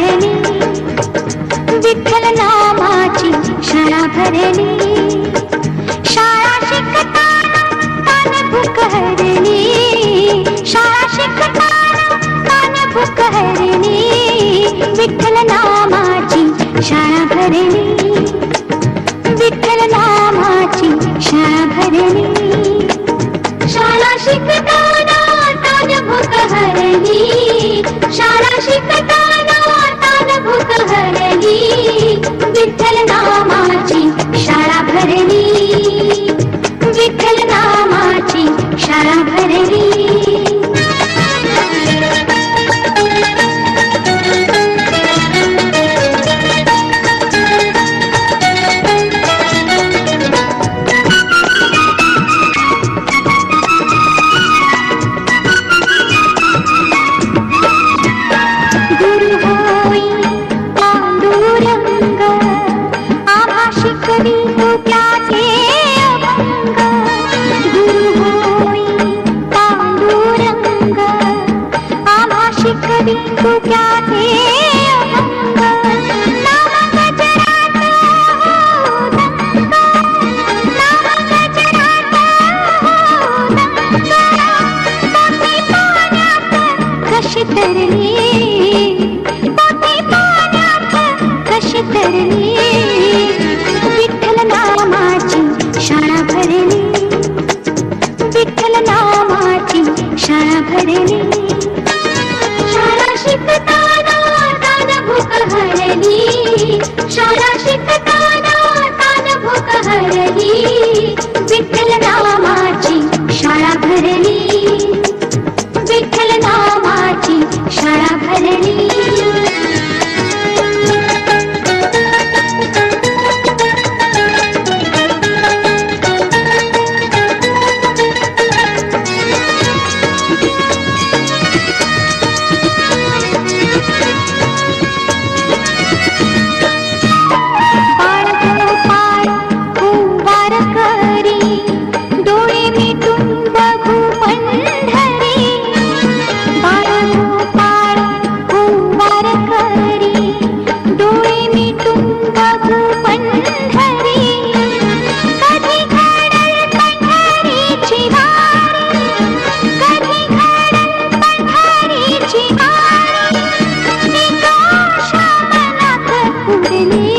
भरली, विठ्ठल नामाची शाळा भरली. शाळा शिकताना तान भूक हरली, शाळा शिकताना तान भूक हरली. विठ्ठल नामाची शाळा भरली, विठ्ठल नामाची शाळा भरली. शाळा शिकताना तान भूक हरली, शाळा शिकताना तान भूक हरली. विठ्ठल नामाची शाळा भरली, विठ्ठल नामाची शाळा भरली. तू क्या थे अभंग, नाम गजरात हो दंगा, नाम गजरात हो दंगा. पोती पाण्यात कशी तरली, पोती पाण्यात कशी तरली. विठ्ठल नामाची शाळा भरली, विठ्ठल नामाची शाळा भरली. शाळा शिकताना तान भूक हरली, शाळा शिकताना तान भूक हरली. विठ्ठल नामाची शाळा भरली, विठ्ठल नामाची शाळा भरली. उडली